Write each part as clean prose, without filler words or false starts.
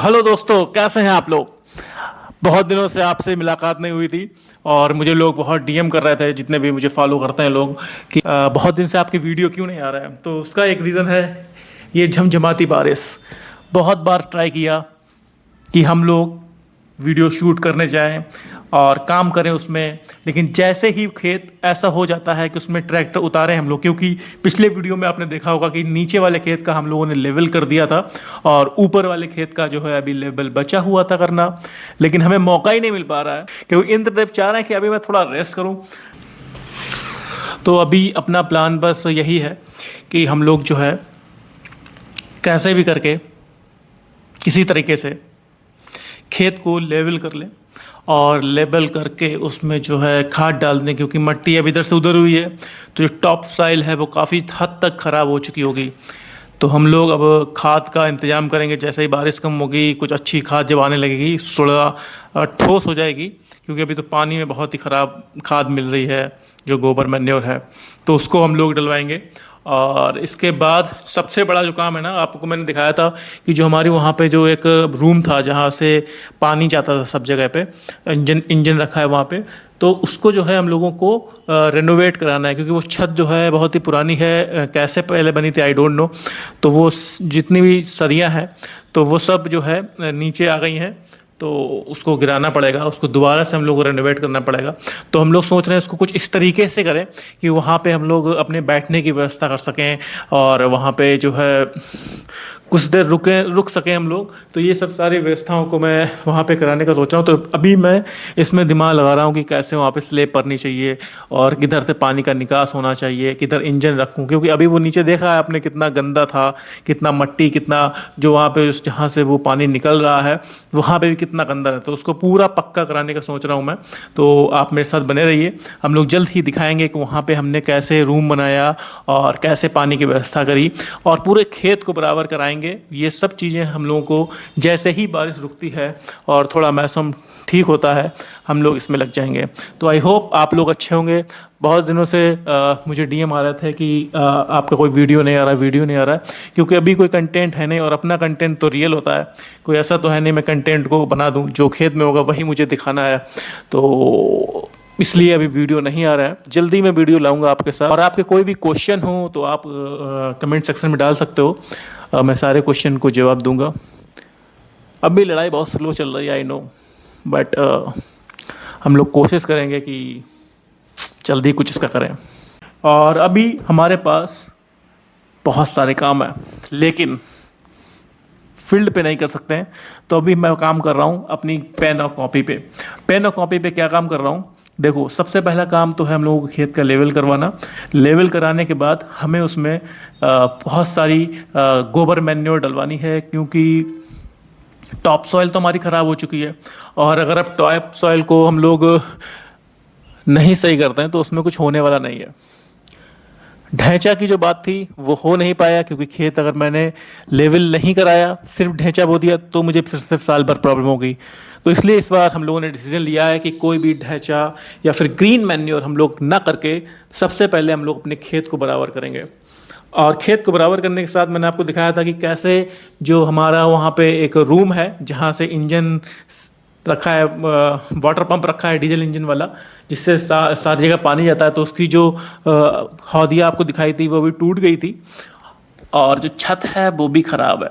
Hello दोस्तों, कैसे हैं आप लोग। बहुत दिनों से आपसे मुलाकात नहीं हुई थी और मुझे लोग बहुत डीएम कर रहे थे, जितने भी मुझे फॉलो करते हैं लोग, कि बहुत दिन से आपकी वीडियो क्यों नहीं आ रहा है। तो उसका एक रीज़न है ये झमझमाती बारिश। बहुत बार ट्राई किया कि हम लोग वीडियो शूट करने जाएं और काम करें उसमें, लेकिन जैसे ही खेत ऐसा हो जाता है कि उसमें ट्रैक्टर उतारे हम लोग, क्योंकि पिछले वीडियो में आपने देखा होगा कि नीचे वाले खेत का हम लोगों ने लेवल कर दिया था और ऊपर वाले खेत का जो है अभी लेवल बचा हुआ था करना, लेकिन हमें मौका ही नहीं मिल पा रहा है क्योंकि इंद्रदेव चाह रहे हैं कि अभी मैं थोड़ा रेस्ट करूं। तो अभी अपना प्लान बस यही है कि हम लोग जो है कैसे भी करके किसी तरीके से खेत को लेवल कर लें और लेवल करके उसमें जो है खाद डाल दें, क्योंकि मिट्टी अब इधर से उधर हुई है तो जो टॉप साइल है वो काफ़ी हद तक ख़राब हो चुकी होगी। तो हम लोग अब खाद का इंतज़ाम करेंगे, जैसे ही बारिश कम होगी कुछ अच्छी खाद जब आने लगेगी थोड़ा ठोस हो जाएगी, क्योंकि अभी तो पानी में बहुत ही ख़राब खाद मिल रही है जो गोबर मैन्योर है, तो उसको हम लोग डलवाएंगे। और इसके बाद सबसे बड़ा जो काम है ना, आपको मैंने दिखाया था कि जो हमारी वहाँ पे जो एक रूम था जहाँ से पानी जाता था सब जगह पे, इंजन इंजन रखा है वहाँ पे, तो उसको जो है हम लोगों को रेनोवेट कराना है, क्योंकि वो छत जो है बहुत ही पुरानी है। कैसे पहले बनी थी आई डोंट नो। तो वो जितनी भी सरियाँ हैं तो वो सब जो है नीचे आ गई हैं, तो उसको गिराना पड़ेगा, उसको दोबारा से हम लोग को रेनोवेट करना पड़ेगा। तो हम लोग सोच रहे हैं उसको कुछ इस तरीके से करें कि वहाँ पे हम लोग अपने बैठने की व्यवस्था कर सकें और वहाँ पे जो है कुछ देर रुक सकें हम लोग। तो ये सब सारी व्यवस्थाओं को मैं वहाँ पे कराने का सोच रहा हूँ। तो अभी मैं इसमें दिमाग लगा रहा हूँ कि कैसे वहाँ पे स्लेब पड़नी चाहिए और किधर से पानी का निकास होना चाहिए, किधर इंजन रखूँ, क्योंकि अभी वो नीचे देखा है आपने कितना गंदा था, कितना मट्टी, कितना जो वहाँ पे जहाँ से वो पानी निकल रहा है वहाँ पे भी कितना गंदा है। तो उसको पूरा पक्का कराने का सोच रहा हूँ मैं। तो आप मेरे साथ बने रहिए, हम लोग जल्द ही दिखाएंगे कि वहाँ पे हमने कैसे रूम बनाया और कैसे पानी की व्यवस्था करी और पूरे खेत को बराबर कराएंगे। ये सब चीज़ें हम लोगों को जैसे ही बारिश रुकती है और थोड़ा मौसम ठीक होता है हम लोग इसमें लग जाएंगे। तो आई होप आप लोग अच्छे होंगे। बहुत दिनों से मुझे डीएम आ रहे थे कि आपका कोई वीडियो नहीं आ रहा है, क्योंकि अभी कोई कंटेंट है नहीं और अपना कंटेंट तो रियल होता है, कोई ऐसा तो है नहीं मैं कंटेंट को बना दूं, जो खेत में होगा वही मुझे दिखाना है। तो इसलिए अभी वीडियो नहीं आ रहा है, जल्दी मैं वीडियो लाऊंगा आपके साथ। और आपके कोई भी क्वेश्चन हो तो आप कमेंट सेक्शन में डाल सकते हो, मैं सारे क्वेश्चन को जवाब दूंगा। अभी लड़ाई बहुत स्लो चल रही है आई नो, बट हम लोग कोशिश करेंगे कि जल्दी कुछ इसका करें। और अभी हमारे पास बहुत सारे काम हैं लेकिन फील्ड पे नहीं कर सकते हैं, तो अभी मैं काम कर रहा हूँ अपनी पेन और कॉपी पे। पेन और कॉपी पे क्या काम कर रहा हूँ, देखो सबसे पहला काम तो है हम लोगों को खेत का लेवल करवाना। लेवल कराने के बाद हमें उसमें बहुत सारी गोबर मैन्योर डलवानी है, क्योंकि टॉप सॉइल तो हमारी ख़राब हो चुकी है और अगर अब टॉप सॉइल को हम लोग नहीं सही करते हैं तो उसमें कुछ होने वाला नहीं है। ढैंचा की जो बात थी वो हो नहीं पाया, क्योंकि खेत अगर मैंने लेवल नहीं कराया सिर्फ ढैंचा बो दिया तो मुझे फिर से साल भर प्रॉब्लम हो गई। तो इसलिए इस बार हम लोगों ने डिसीजन लिया है कि कोई भी ढैंचा या फिर ग्रीन मैन्योर हम लोग ना करके सबसे पहले हम लोग अपने खेत को बराबर करेंगे। और खेत को बराबर करने के साथ मैंने आपको दिखाया था कि कैसे जो हमारा वहाँ पे एक रूम है जहाँ से इंजन रखा है, वाटर पंप रखा है डीजल इंजन वाला, जिससे सारी जगह पानी जाता है, तो उसकी जो हौदिया आपको दिखाई थी वो भी टूट गई थी और जो छत है वो भी ख़राब है।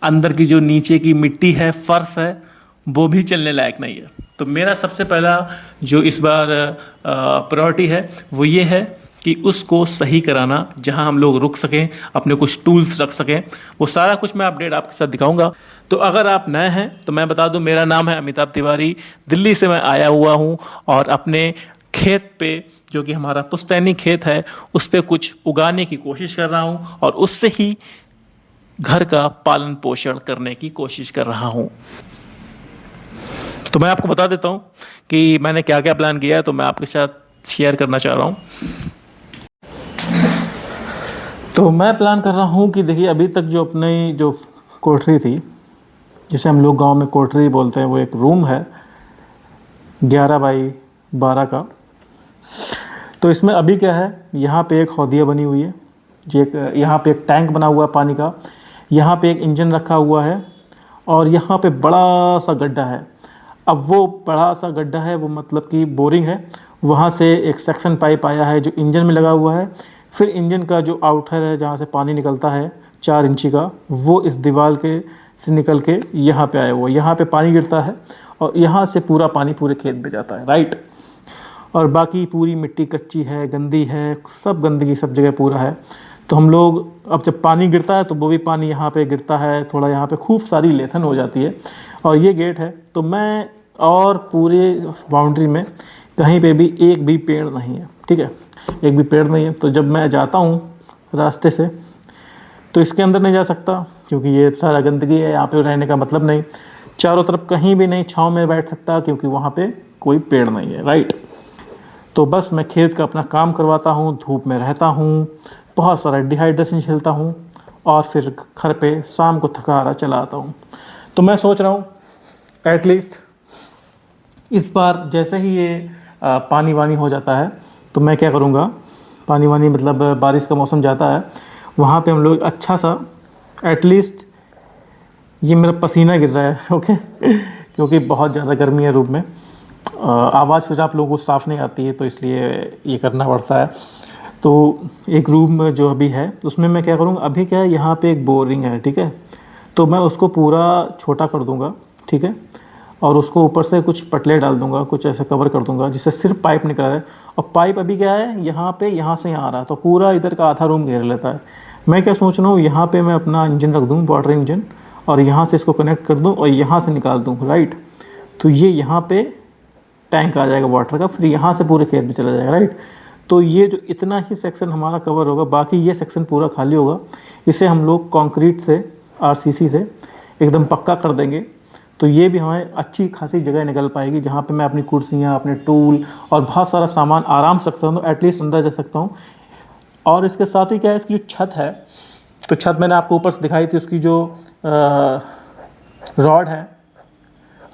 अंदर की जो नीचे की मिट्टी है, फर्श है, वो भी चलने लायक नहीं है। तो मेरा सबसे पहला जो इस बार प्रायोरिटी है वो ये है कि उसको सही कराना, जहां हम लोग रुक सकें, अपने कुछ टूल्स रख सकें, वो सारा कुछ मैं अपडेट आपके साथ दिखाऊंगा। तो अगर आप नए हैं तो मैं बता दूं, मेरा नाम है अमिताभ तिवारी, दिल्ली से मैं आया हुआ हूं और अपने खेत पे जो कि हमारा पुश्तैनी खेत है उस पर कुछ उगाने की कोशिश कर रहा हूं और उससे ही घर का पालन पोषण करने की कोशिश कर रहा हूं। तो मैं आपको बता देता हूं कि मैंने क्या क्या प्लान किया है, तो मैं आपके साथ शेयर करना चाह रहा हूं। तो मैं प्लान कर रहा हूँ कि देखिए अभी तक जो अपनी जो कोठरी थी, जिसे हम लोग गांव में कोठरी बोलते हैं, वो एक रूम है 11x12 का। तो इसमें अभी क्या है, यहाँ पे एक हौदिया बनी हुई है, जो एक यहाँ पे एक टैंक बना हुआ है पानी का, यहाँ पे एक इंजन रखा हुआ है और यहाँ पे बड़ा सा गड्ढा है। अब वो बड़ा सा गड्ढा है वो मतलब कि बोरिंग है, वहाँ से एक सेक्शन पाइप आया है जो इंजन में लगा हुआ है। फिर इंजन का जो आउटर है जहाँ से पानी निकलता है 4 इंची का, वो इस दीवार के से निकल के यहाँ पे आया हुआ है। यहाँ पे पानी गिरता है और यहाँ से पूरा पानी पूरे खेत में जाता है, राइट। और बाकी पूरी मिट्टी कच्ची है, गंदी है, सब गंदगी सब जगह पूरा है। तो हम लोग अब जब पानी गिरता है तो वो भी पानी यहाँ पे गिरता है, थोड़ा यहाँ पे खूब सारी लेथन हो जाती है। और ये गेट है, तो मैं और पूरे बाउंड्री में कहीं पे भी एक भी पेड़ नहीं है, ठीक है, एक भी पेड़ नहीं है। तो जब मैं जाता हूँ रास्ते से तो इसके अंदर नहीं जा सकता क्योंकि ये सारा गंदगी है, यहाँ पे रहने का मतलब नहीं। चारों तरफ कहीं भी नहीं छाँव में बैठ सकता क्योंकि वहाँ पे कोई पेड़ नहीं है, राइट। तो बस मैं खेत का अपना काम करवाता हूँ, धूप में रहता हूँ, बहुत सारा डिहाइड्रेशन झेलता हूँ और फिर घर पे शाम को थका हारा चला आता हूँ। तो मैं सोच रहा हूँ एटलीस्ट इस बार जैसे ही ये पानी वानी हो जाता है तो मैं क्या करूँगा, पानी वानी मतलब बारिश का मौसम जाता है, वहाँ पे हम लोग अच्छा सा एटलीस्ट, ये मेरा पसीना गिर रहा है ओके क्योंकि बहुत ज़्यादा गर्मी है रूम में। आवाज़ फिर आप लोगों को साफ़ नहीं आती है तो इसलिए ये करना पड़ता है। तो एक रूम जो अभी है उसमें मैं क्या करूँगा, अभी क्या है यहाँ पे एक बोरिंग है, ठीक है, तो मैं उसको पूरा छोटा कर दूँगा, ठीक है, और उसको ऊपर से कुछ पटले डाल दूँगा, कुछ ऐसे कवर कर दूँगा जिससे सिर्फ पाइप निकल रहा है। और पाइप अभी क्या है यहाँ पे, यहाँ से यहाँ आ रहा है तो पूरा इधर का आधा रूम घेर लेता है। मैं क्या सोच रहा हूँ, यहाँ पे मैं अपना इंजन रख दूँ, वाटर इंजन, और यहाँ से इसको कनेक्ट कर दूँ और यहाँ से निकाल दूँ, राइट। तो ये यहाँ पे टैंक आ जाएगा वाटर का, फिर यहाँ से पूरे खेत में चला जाएगा, राइट। तो ये जो इतना ही सेक्शन हमारा कवर होगा, बाकी ये सेक्शन पूरा खाली होगा। इसे हम लोग कंक्रीट से, आरसीसी से एकदम पक्का कर देंगे तो ये भी हमें अच्छी खासी जगह निकल पाएगी जहाँ पे मैं अपनी कुर्सियाँ, अपने टूल और बहुत सारा सामान आराम से सकता हूँ, एटलीस्ट अंदर जा सकता हूँ। और इसके साथ ही क्या है, इसकी जो छत है, तो छत मैंने आपको ऊपर से दिखाई थी, उसकी जो रॉड है,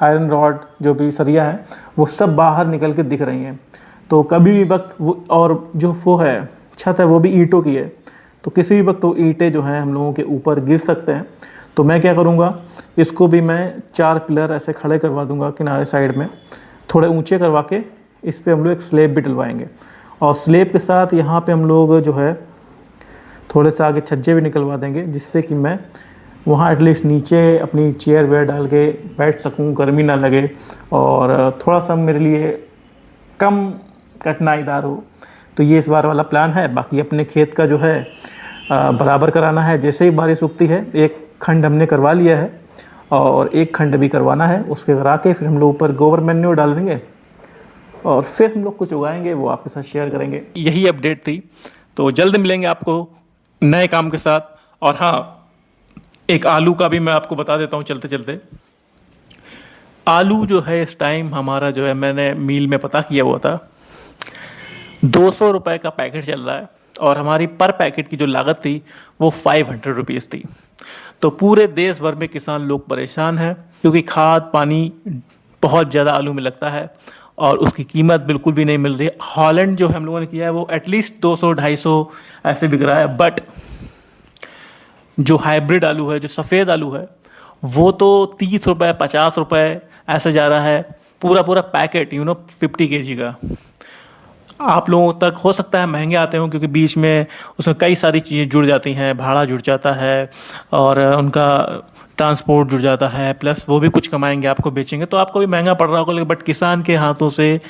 आयरन रॉड जो भी सरिया है, वो सब बाहर निकल के दिख रही हैं। तो कभी भी वक्त वो, और जो वो है छत है वो भी ईंटों की है, तो किसी भी वक्त वो ईंटें जो हैं हम लोगों के ऊपर गिर सकते हैं। तो मैं क्या करूँगा, इसको भी मैं 4 पिलर ऐसे खड़े करवा दूँगा किनारे साइड में, थोड़े ऊंचे करवा के इस पर हम लोग एक स्लेब भी डलवाएंगे। और स्लेब के साथ यहाँ पे हम लोग जो है थोड़े से आगे छज्जे भी निकलवा देंगे जिससे कि मैं वहाँ एटलीस्ट नीचे अपनी चेयर वेयर डाल के बैठ सकूँ, गर्मी ना लगे और थोड़ा सा मेरे लिए कम कठिनाईदार हो। तो ये इस बार वाला प्लान है। बाकी अपने खेत का जो है बराबर कराना है, जैसे ही बारिश रुकती है। एक खंड हमने करवा लिया है और एक खंड भी करवाना है, उसके करा के फिर हम लोग ऊपर गोबर मैन्योर डाल देंगे और फिर हम लोग कुछ उगाएंगे, वो आपके साथ शेयर करेंगे। यही अपडेट थी, तो जल्द मिलेंगे आपको नए काम के साथ। और हाँ, एक आलू का भी मैं आपको बता देता हूँ चलते चलते। आलू जो है इस टाइम हमारा जो है, मैंने मील में पता किया हुआ था, 200 रुपये का पैकेट चल रहा है और हमारी पर पैकेट की जो लागत थी वो 500 रुपीज़ थी। तो पूरे देश भर में किसान लोग परेशान हैं क्योंकि खाद पानी बहुत ज़्यादा आलू में लगता है और उसकी कीमत बिल्कुल भी नहीं मिल रही है। हॉलैंड जो हम लोगों ने किया है वो एटलीस्ट 200-250 ऐसे बिक रहा है, बट जो हाइब्रिड आलू है, जो सफ़ेद आलू है, वो तो 30 रुपये 50 रुपये ऐसे जा रहा है पूरा पूरा पैकेट, 50 kg का। आप लोगों तक हो सकता है महंगे आते हों क्योंकि बीच में उसमें कई सारी चीज़ें जुड़ जाती हैं, भाड़ा जुड़ जाता है और उनका ट्रांसपोर्ट जुड़ जाता है, प्लस वो भी कुछ कमाएंगे, आपको बेचेंगे, तो आपको भी महंगा पड़ रहा होगा। लेकिन बट किसान के हाथों से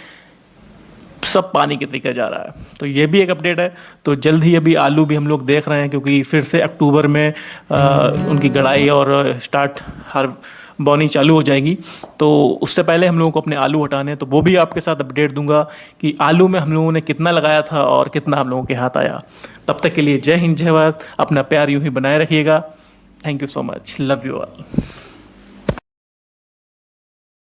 सब पानी की तरीका जा रहा है। तो ये भी एक अपडेट है। तो जल्द ही अभी आलू भी हम लोग देख रहे हैं क्योंकि फिर से अक्टूबर में उनकी गड़ाई और स्टार्ट हर बोनी चालू हो जाएगी। तो उससे पहले हम लोगों को अपने आलू हटाने हैं, तो वो भी आपके साथ अपडेट दूंगा कि आलू में हम लोगों ने कितना लगाया था और कितना हम लोगों के हाथ आया। तब तक के लिए जय हिंद, जय भारत। अपना प्यार यूं ही बनाए रखिएगा। Thank you so much, love you all.